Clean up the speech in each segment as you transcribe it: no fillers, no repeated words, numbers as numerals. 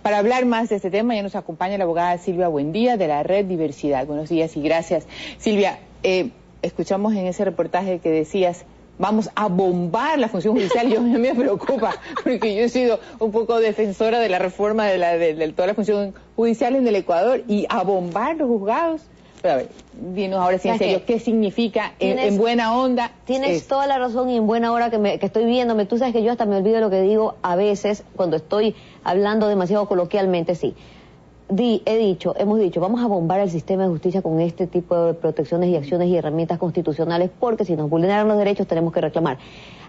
Para hablar más de este tema ya nos acompaña la abogada Silvia Buendía de la Red Diversidad. Buenos días y gracias. Silvia, escuchamos en ese reportaje que decías, vamos a bombar la función judicial. Yo a mí me preocupa, porque yo he sido un poco defensora de la reforma de toda la función judicial en el Ecuador, y a bombar los juzgados. Pero a ver, dinos ahora sí en serio, ¿qué significa en buena onda? Tienes toda la razón, y en buena hora que estoy viéndome. Tú sabes que yo hasta me olvido de lo que digo a veces cuando estoy hablando demasiado coloquialmente, sí. Hemos dicho, vamos a bombar el sistema de justicia con este tipo de protecciones y acciones y herramientas constitucionales, porque si nos vulneran los derechos tenemos que reclamar.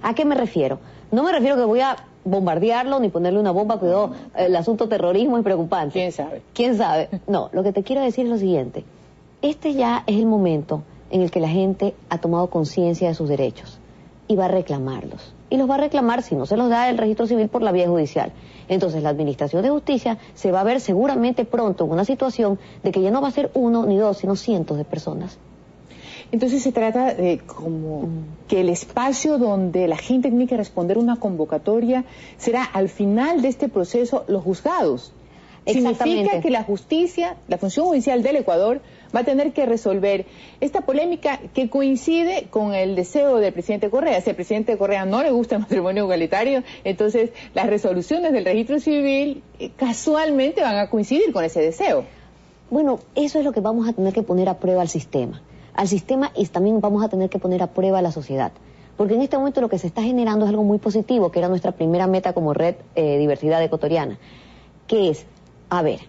¿A qué me refiero? No me refiero que voy a bombardearlo ni ponerle una bomba, cuidado, el asunto terrorismo es preocupante. ¿Quién sabe? ¿Quién sabe? No, lo que te quiero decir es lo siguiente. Este ya es el momento en el que la gente ha tomado conciencia de sus derechos y va a reclamarlos. Y los va a reclamar si no se los da el registro civil por la vía judicial. Entonces la Administración de Justicia se va a ver seguramente pronto en una situación de que ya no va a ser uno ni dos, sino cientos de personas. Entonces se trata de como que el espacio donde la gente tiene que responder una convocatoria será al final de este proceso los juzgados. Significa que la justicia, la función judicial del Ecuador, va a tener que resolver esta polémica que coincide con el deseo del presidente Correa. Si al presidente Correa no le gusta el matrimonio igualitario, entonces las resoluciones del registro civil casualmente van a coincidir con ese deseo. Bueno, eso es lo que vamos a tener que poner a prueba al sistema y también vamos a tener que poner a prueba a la sociedad. Porque en este momento lo que se está generando es algo muy positivo, que era nuestra primera meta como Red Diversidad Ecuatoriana, que es, a ver,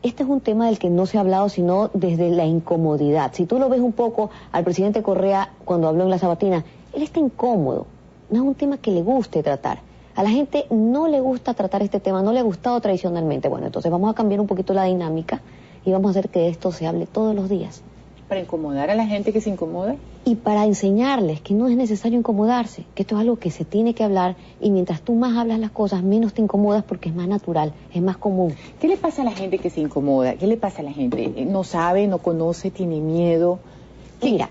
este es un tema del que no se ha hablado sino desde la incomodidad. Si tú lo ves un poco al presidente Correa cuando habló en la sabatina, él está incómodo, no es un tema que le guste tratar. A la gente no le gusta tratar este tema, no le ha gustado tradicionalmente. Bueno, entonces vamos a cambiar un poquito la dinámica y vamos a hacer que esto se hable todos los días. ¿Para incomodar a la gente que se incomoda? Y para enseñarles que no es necesario incomodarse, que esto es algo que se tiene que hablar, y mientras tú más hablas las cosas, menos te incomodas porque es más natural, es más común. ¿Qué le pasa a la gente que se incomoda? ¿Qué le pasa a la gente? ¿No sabe, no conoce, tiene miedo? Mira,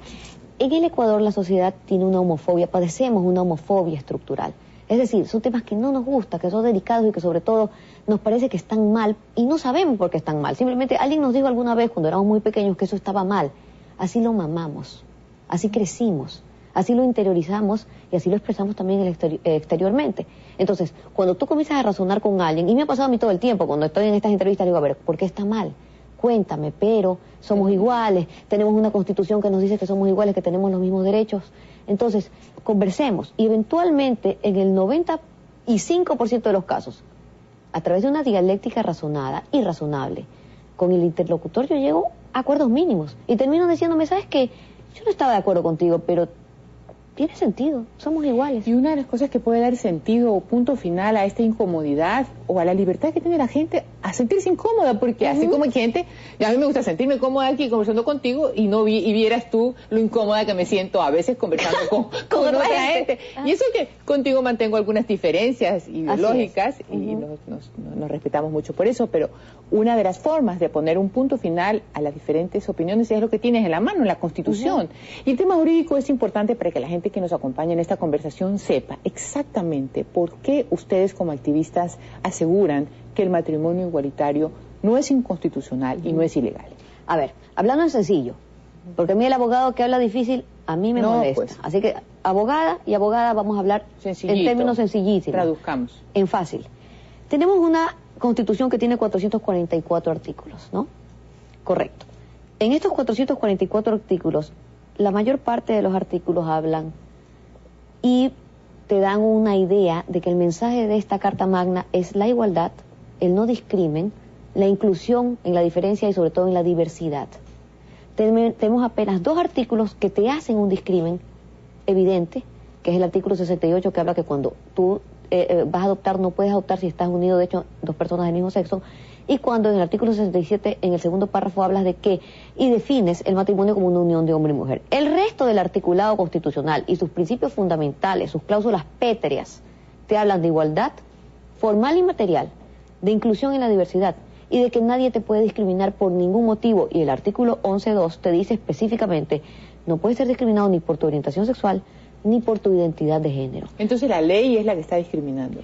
en el Ecuador la sociedad tiene una homofobia, padecemos una homofobia estructural. Es decir, son temas que no nos gustan, que son delicados y que sobre todo nos parece que están mal y no sabemos por qué están mal. Simplemente alguien nos dijo alguna vez cuando éramos muy pequeños que eso estaba mal. Así lo mamamos, así crecimos, así lo interiorizamos y así lo expresamos también exteriormente. Entonces, cuando tú comienzas a razonar con alguien, y me ha pasado a mí todo el tiempo, cuando estoy en estas entrevistas, digo, a ver, ¿por qué está mal? Cuéntame, pero somos iguales, tenemos una constitución que nos dice que somos iguales, que tenemos los mismos derechos. Entonces, conversemos y eventualmente, en el 95% de los casos, a través de una dialéctica razonada y razonable, con el interlocutor yo llego a acuerdos mínimos y termino diciéndome, ¿sabes qué? Yo no estaba de acuerdo contigo, pero tiene sentido, somos iguales. Y una de las cosas que puede dar sentido o punto final a esta incomodidad o a la libertad que tiene la gente a sentirse incómoda, porque así como hay gente, y a mí me gusta sentirme cómoda aquí conversando contigo y vieras tú lo incómoda que me siento a veces conversando con otra gente. Y eso que contigo mantengo algunas diferencias ideológicas y nos respetamos mucho por eso, pero una de las formas de poner un punto final a las diferentes opiniones es lo que tienes en la mano, en la Constitución. Y el tema jurídico es importante para que la gente que nos acompaña en esta conversación sepa exactamente por qué ustedes como activistas aseguran que el matrimonio igualitario no es inconstitucional y no es ilegal. A ver, hablando en sencillo, porque a mí el abogado que habla difícil, a mí me molesta. Pues. Así que abogada vamos a hablar en términos sencillísimos. Traduzcamos. En fácil. Tenemos una Constitución que tiene 444 artículos, ¿no? Correcto. En estos 444 artículos, la mayor parte de los artículos hablan y te dan una idea de que el mensaje de esta Carta Magna es la igualdad, el no discrimen, la inclusión en la diferencia y sobre todo en la diversidad. Tenemos apenas 2 artículos que te hacen un discrimen evidente, que es el artículo 68, que habla que cuando tú vas a adoptar, no puedes adoptar si estás unido, de hecho, 2 personas del mismo sexo, y cuando en el artículo 67, en el segundo párrafo, hablas de que, y defines el matrimonio como una unión de hombre y mujer. El resto del articulado constitucional y sus principios fundamentales, sus cláusulas pétreas, te hablan de igualdad formal y material, de inclusión en la diversidad, y de que nadie te puede discriminar por ningún motivo. Y el artículo 11.2 te dice específicamente, no puedes ser discriminado ni por tu orientación sexual, ni por tu identidad de género. Entonces la ley es la que está discriminando.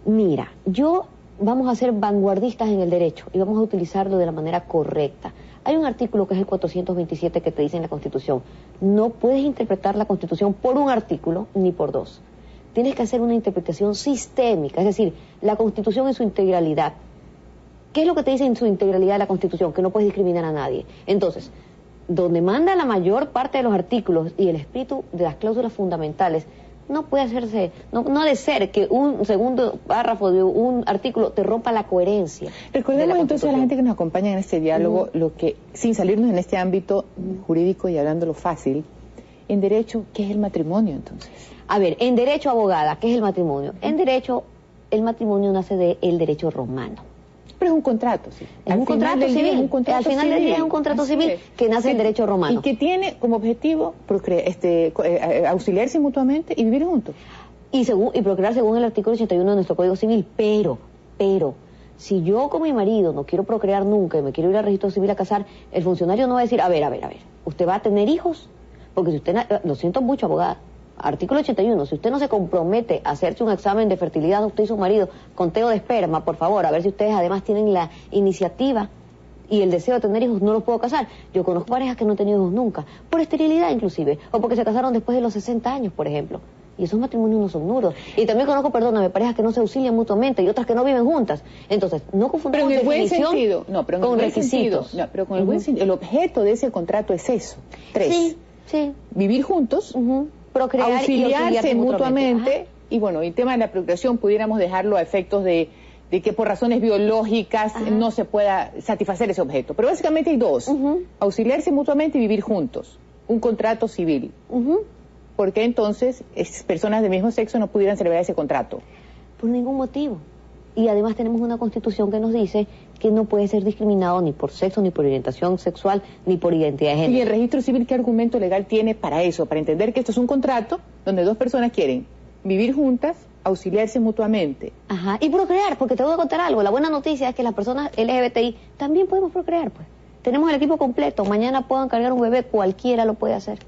Mira, yo vamos a ser vanguardistas en el derecho y vamos a utilizarlo de la manera correcta. Hay un artículo que es el 427 que te dice en la Constitución, no puedes interpretar la Constitución por un artículo ni por dos. Tienes que hacer una interpretación sistémica, es decir, la Constitución en su integralidad. ¿Qué es lo que te dice en su integralidad la Constitución? Que no puedes discriminar a nadie. Entonces, donde manda la mayor parte de los artículos y el espíritu de las cláusulas fundamentales, no puede hacerse, no ha de ser que un segundo párrafo de un artículo te rompa la coherencia. Recordemos entonces a la gente que nos acompaña en este diálogo, lo que, sin salirnos en este ámbito jurídico y hablándolo fácil, en derecho, ¿qué es el matrimonio entonces? A ver, en derecho, abogada, ¿qué es el matrimonio? En derecho, el matrimonio nace del derecho romano. Pero es un contrato, sí. Es un contrato civil. Al final del día es un contrato civil que nace del derecho romano. Y que tiene como objetivo auxiliarse mutuamente y vivir juntos. Y procrear según el artículo 81 de nuestro Código Civil. Pero, si yo con mi marido no quiero procrear nunca y me quiero ir al registro civil a casar, el funcionario no va a decir, a ver, ¿usted va a tener hijos? Porque si usted, lo siento mucho, abogada, artículo 81, si usted no se compromete a hacerse un examen de fertilidad, usted y su marido, conteo de esperma, por favor, a ver si ustedes además tienen la iniciativa y el deseo de tener hijos, no los puedo casar. Yo conozco parejas que no han tenido hijos nunca, por esterilidad inclusive, o porque se casaron después de los 60 años, por ejemplo. Y esos matrimonios no son nulos. Y también conozco, perdóname, parejas que no se auxilian mutuamente y otras que no viven juntas. Entonces, no confundamos pero en el buen definición sentido, no, pero en con el buen requisitos. Sentido, no, pero con el buen sentido, el objeto de ese contrato es eso. 3. Sí. Vivir juntos, procrear auxiliarse mutuamente. Y bueno, el tema de la procreación pudiéramos dejarlo a efectos de que por razones biológicas no se pueda satisfacer ese objeto. Pero básicamente hay dos. Auxiliarse mutuamente y vivir juntos. Un contrato civil. Porque entonces personas del mismo sexo no pudieran celebrar ese contrato. Por ningún motivo. Y además tenemos una Constitución que nos dice que no puede ser discriminado ni por sexo, ni por orientación sexual, ni por identidad de género. ¿Y el registro civil qué argumento legal tiene para eso? Para entender que esto es un contrato donde dos personas quieren vivir juntas, auxiliarse mutuamente. Y procrear, porque te voy a contar algo. La buena noticia es que las personas LGBTI también podemos procrear, pues. Tenemos el equipo completo. Mañana puedan cargar un bebé, cualquiera lo puede hacer.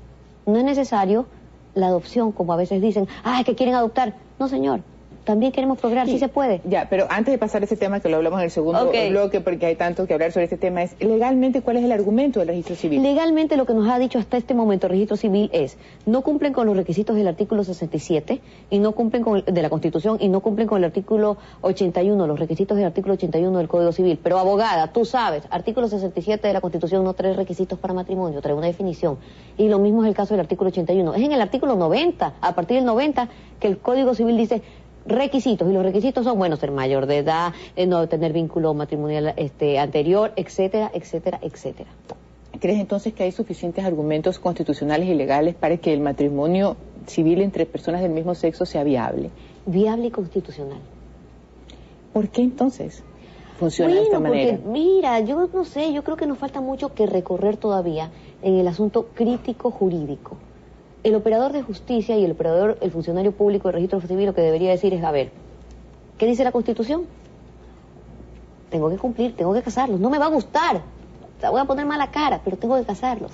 No es necesario la adopción, como a veces dicen. Es que quieren adoptar. No, señor. También queremos procrear, sí se puede. Ya, pero antes de pasar a ese tema, que lo hablamos en el segundo bloque, porque hay tanto que hablar sobre este tema, es legalmente, ¿cuál es el argumento del registro civil? Legalmente lo que nos ha dicho hasta este momento el registro civil es, no cumplen con los requisitos del artículo 67 y no cumplen de la Constitución y no cumplen con el artículo 81, los requisitos del artículo 81 del Código Civil. Pero abogada, tú sabes, artículo 67 de la Constitución no trae requisitos para matrimonio, trae una definición. Y lo mismo es el caso del artículo 81. Es en el artículo 90, a partir del 90, que el Código Civil dice requisitos, y los requisitos son, bueno, ser mayor de edad, no tener vínculo matrimonial anterior, etcétera, etcétera, etcétera. ¿Crees entonces que hay suficientes argumentos constitucionales y legales para que el matrimonio civil entre personas del mismo sexo sea viable? Viable y constitucional. ¿Por qué entonces funciona de esta manera? Porque, mira, yo no sé, yo creo que nos falta mucho que recorrer todavía en el asunto crítico jurídico. El operador de justicia y el funcionario público del registro civil lo que debería decir es, a ver, ¿qué dice la Constitución? Tengo que cumplir, tengo que casarlos. No me va a gustar, te voy a poner mala cara, pero tengo que casarlos.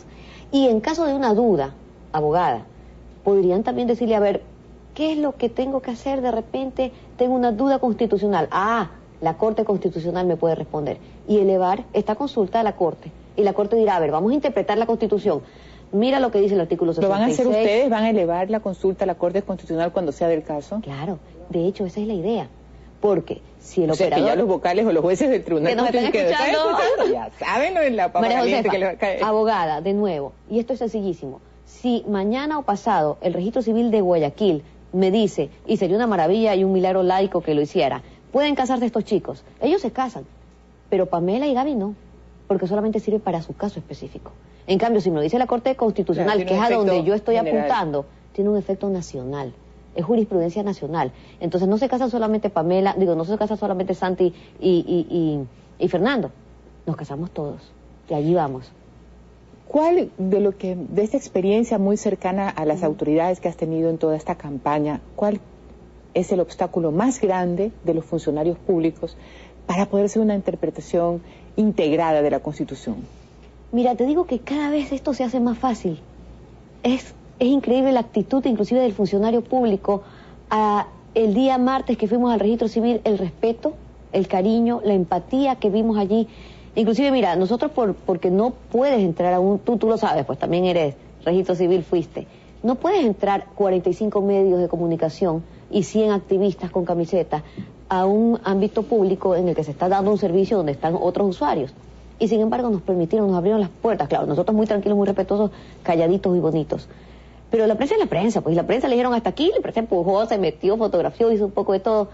Y en caso de una duda, abogada, podrían también decirle, a ver, ¿qué es lo que tengo que hacer? De repente tengo una duda constitucional. La Corte Constitucional me puede responder. Y elevar esta consulta a la Corte. Y la Corte dirá, a ver, vamos a interpretar la Constitución. Mira lo que dice el artículo 66. ¿Lo van a hacer ustedes? ¿Van a elevar la consulta a la Corte Constitucional cuando sea del caso? Claro, de hecho esa es la idea. Porque si el operador... que ya los vocales o los jueces del tribunal... Que nos están escuchando. Ya saben en la papa caliente que les cae. Abogada, de nuevo, y esto es sencillísimo. Si mañana o pasado el registro civil de Guayaquil me dice, y sería una maravilla y un milagro laico que lo hiciera, pueden casarse estos chicos, ellos se casan, pero Pamela y Gaby no, porque solamente sirve para su caso específico. En cambio, si me lo dice la Corte Constitucional, que es a donde yo estoy apuntando, tiene un efecto nacional, es jurisprudencia nacional. Entonces no se casan solamente Pamela, no se casan solamente Santi y Fernando, nos casamos todos, y allí vamos. ¿Cuál de esta experiencia muy cercana a las autoridades que has tenido en toda esta campaña, cuál es el obstáculo más grande de los funcionarios públicos para poder hacer una interpretación integrada de la Constitución? Mira, te digo que cada vez esto se hace más fácil. Es increíble la actitud inclusive del funcionario público. El día martes que fuimos al registro civil, el respeto el cariño, la empatía que vimos allí. Inclusive, mira, nosotros porque no puedes entrar a tú lo sabes, pues también eres registro civil, fuiste. No puedes entrar 45 medios de comunicación y 100 activistas con camisetas a un ámbito público en el que se está dando un servicio donde están otros usuarios. Y sin embargo nos abrieron las puertas. Claro, nosotros muy tranquilos, muy respetuosos, calladitos y bonitos. Pero la prensa es la prensa, pues, y la prensa le dijeron hasta aquí, la prensa empujó, se metió, fotografió, hizo un poco de todo.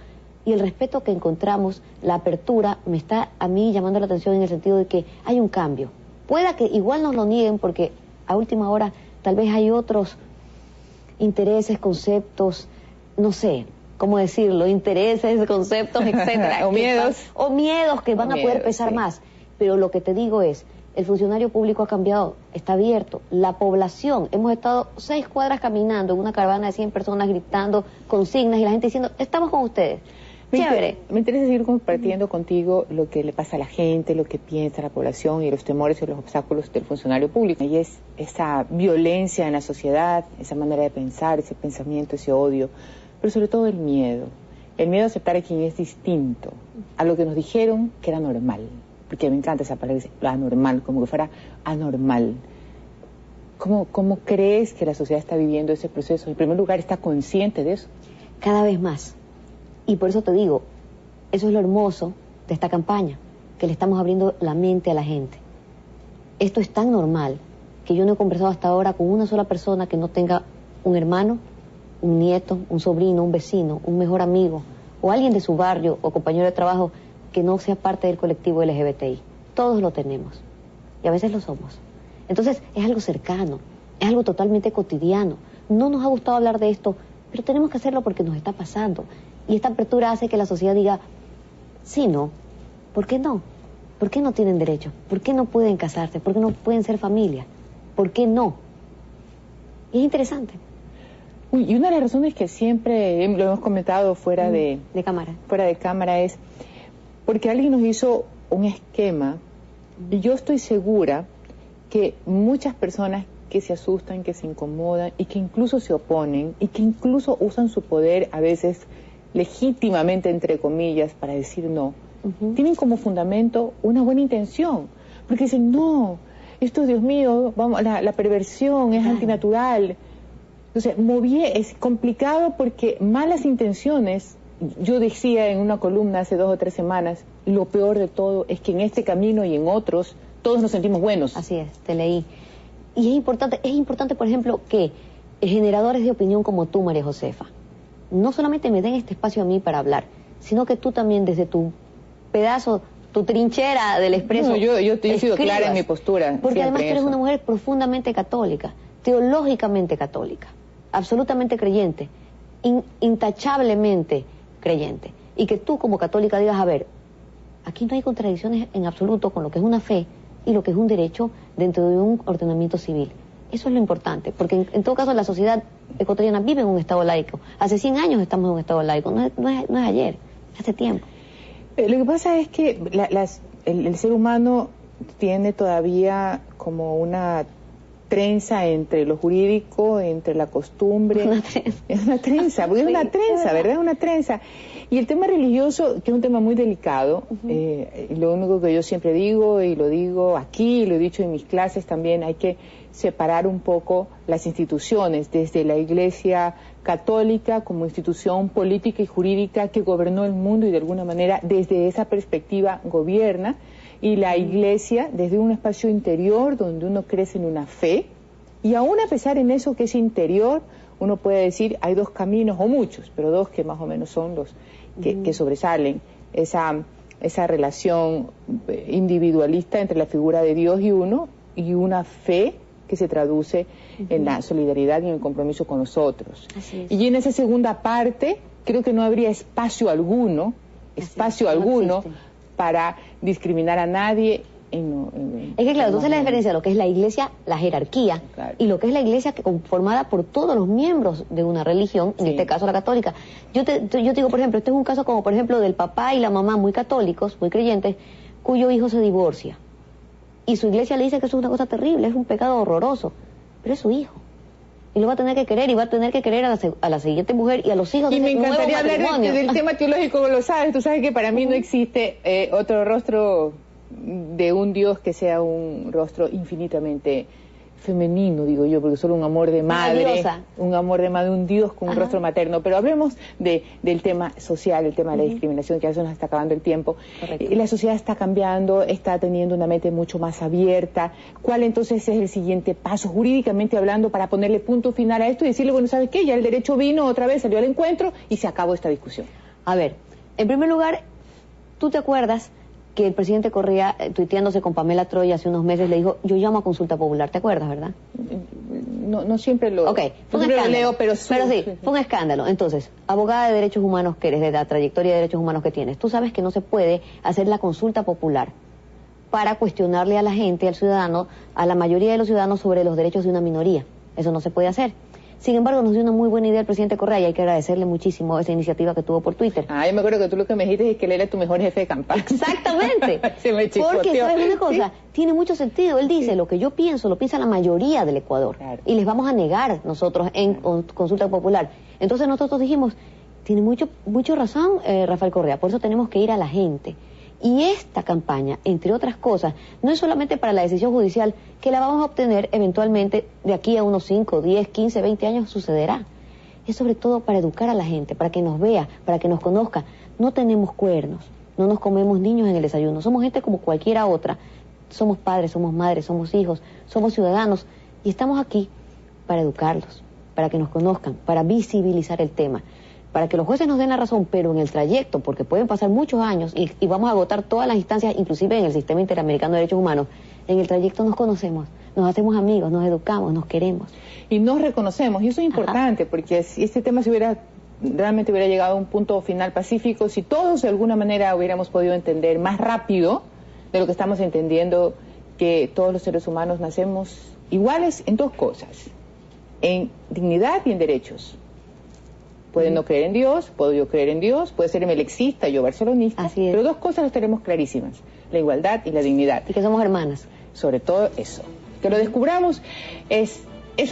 Y el respeto que encontramos, la apertura, me está a mí llamando la atención en el sentido de que hay un cambio. Pueda que igual nos lo nieguen porque a última hora tal vez hay otros intereses, conceptos, no sé cómo decirlo, intereses, conceptos, etcétera. o miedos que van a poder pesar más. Pero lo que te digo es, el funcionario público ha cambiado, está abierto. La población, hemos estado 6 cuadras caminando en una caravana de 100 personas gritando consignas y la gente diciendo, estamos con ustedes. Chévere. Me interesa seguir compartiendo contigo lo que le pasa a la gente, lo que piensa la población y los temores y los obstáculos del funcionario público. Y es esa violencia en la sociedad, esa manera de pensar, ese pensamiento, ese odio, pero sobre todo el miedo. El miedo a aceptar a quien es distinto, a lo que nos dijeron que era normal. Porque me encanta esa palabra, anormal, como que fuera anormal. ¿Cómo crees que la sociedad está viviendo ese proceso? En primer lugar, ¿está consciente de eso? Cada vez más. Y por eso te digo, eso es lo hermoso de esta campaña, que le estamos abriendo la mente a la gente. Esto es tan normal que yo no he conversado hasta ahora con una sola persona que no tenga un hermano, un nieto, un sobrino, un vecino, un mejor amigo, o alguien de su barrio o compañero de trabajo que no sea parte del colectivo LGBTI. Todos lo tenemos. Y a veces lo somos. Entonces, es algo cercano, es algo totalmente cotidiano. No nos ha gustado hablar de esto, pero tenemos que hacerlo porque nos está pasando. Y esta apertura hace que la sociedad diga, sí, no, ¿por qué no? ¿Por qué no tienen derecho? ¿Por qué no pueden casarse? ¿Por qué no pueden ser familia? ¿Por qué no? Y es interesante. Uy, y una de las razones que siempre lo hemos comentado fuera de cámara es porque alguien nos hizo un esquema y yo estoy segura que muchas personas que se asustan, que se incomodan y que incluso se oponen y que incluso usan su poder a veces legítimamente, entre comillas, para decir no, tienen como fundamento una buena intención, porque dicen, no, esto, Dios mío, vamos, la perversión es antinatural. Entonces, es complicado porque malas intenciones, yo decía en una columna hace 2 o 3 semanas, lo peor de todo es que en este camino y en otros, todos nos sentimos buenos. Así es, te leí. Y es importante, por ejemplo, que generadores de opinión como tú, María Josefa, no solamente me den este espacio a mí para hablar, sino que tú también desde tu pedazo, tu trinchera del Expreso. No, yo he sido clara en mi postura. Porque además tú eres una mujer profundamente católica, teológicamente católica, absolutamente creyente, intachablemente creyente. Y que tú como católica digas, a ver, aquí no hay contradicciones en absoluto con lo que es una fe y lo que es un derecho dentro de un ordenamiento civil. Eso es lo importante, porque en todo caso la sociedad ecuatoriana vive en un estado laico. Hace 100 años estamos en un estado laico, no es ayer, hace tiempo. Lo que pasa es que el ser humano tiene todavía como una trenza entre lo jurídico, entre la costumbre. Es una trenza, porque es una trenza, ¿verdad? Es una trenza. Y el tema religioso, que es un tema muy delicado, lo único que yo siempre digo, y lo digo aquí, y lo he dicho en mis clases también, hay que separar un poco las instituciones, desde la Iglesia católica como institución política y jurídica que gobernó el mundo y de alguna manera desde esa perspectiva gobierna, y la Iglesia desde un espacio interior donde uno crece en una fe, y aún a pesar en eso que es interior, uno puede decir hay 2 caminos o muchos, pero 2 que más o menos son los que sobresalen, esa relación individualista entre la figura de Dios y uno, y una fe que se traduce en la solidaridad y en el compromiso con los otros. Y en esa segunda parte creo que no habría espacio alguno para discriminar a nadie. Es que claro, entonces la diferencia de lo que es la iglesia, la jerarquía, y lo que es la iglesia conformada por todos los miembros de una religión, en este caso la católica. Yo te digo, por ejemplo, este es un caso como por ejemplo del papá y la mamá muy católicos, muy creyentes, cuyo hijo se divorcia. Y su iglesia le dice que eso es una cosa terrible, es un pecado horroroso, pero es su hijo. y lo va a tener que querer, y va a tener que querer a la siguiente mujer y a los hijos de Y me ese nuevo encantaría hablar matrimonio. del tema teológico, como lo sabes. Tú sabes que para mí no existe otro rostro de un Dios que sea un rostro infinitamente femenino, digo yo, porque solo un amor de madre, un Dios con un rostro materno. Pero hablemos del tema social, el tema de la discriminación, que a veces nos está acabando el tiempo. La sociedad está cambiando, está teniendo una mente mucho más abierta. ¿Cuál entonces es el siguiente paso, jurídicamente hablando, para ponerle punto final a esto y decirle, bueno, ¿sabes qué? Ya el derecho vino otra vez, salió al encuentro y se acabó esta discusión? A ver, en primer lugar, ¿tú te acuerdas que el presidente Correa, tuiteándose con Pamela Troya hace unos meses, le dijo, yo llamo a consulta popular? ¿Te acuerdas, verdad? No siempre lo, leo, pero sí, fue un escándalo. Entonces, abogada de derechos humanos que eres, de la trayectoria de derechos humanos que tienes, tú sabes que no se puede hacer la consulta popular para cuestionarle a la gente, al ciudadano, a la mayoría de los ciudadanos sobre los derechos de una minoría. Eso no se puede hacer. Sin embargo, nos dio una muy buena idea el presidente Correa y hay que agradecerle muchísimo esa iniciativa que tuvo por Twitter. Ah, yo me acuerdo que tú lo que me dijiste es que él era tu mejor jefe de campaña. Exactamente. Se me chicoteó. Porque, ¿sabes una cosa? ¿Sí? Tiene mucho sentido. Él dice, lo que yo pienso, lo piensa la mayoría del Ecuador. Claro. Y les vamos a negar nosotros en consulta popular. Entonces nosotros dijimos, tiene mucho razón Rafael Correa, por eso tenemos que ir a la gente. Y esta campaña, entre otras cosas, no es solamente para la decisión judicial, que la vamos a obtener eventualmente de aquí a unos 5, 10, 15, 20 años sucederá. Es sobre todo para educar a la gente, para que nos vea, para que nos conozca. No tenemos cuernos, no nos comemos niños en el desayuno, somos gente como cualquiera otra. Somos padres, somos madres, somos hijos, somos ciudadanos y estamos aquí para educarlos, para que nos conozcan, para visibilizar el tema, para que los jueces nos den la razón, pero en el trayecto, porque pueden pasar muchos años y vamos a agotar todas las instancias, inclusive en el Sistema Interamericano de Derechos Humanos, en el trayecto nos conocemos, nos hacemos amigos, nos educamos, nos queremos. Y nos reconocemos, y eso es importante, porque si este tema realmente hubiera llegado a un punto final pacífico, si todos de alguna manera hubiéramos podido entender más rápido de lo que estamos entendiendo, que todos los seres humanos nacemos iguales en dos cosas, en dignidad y en derechos. Pueden no creer en Dios, puedo yo creer en Dios, puede ser melexista, yo barcelonista, pero dos cosas las tenemos clarísimas, la igualdad y la dignidad. Y que somos hermanas. Sobre todo eso. Que lo descubramos es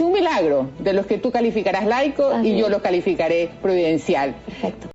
un milagro de los que tú calificarás laico y yo lo calificaré providencial. Perfecto.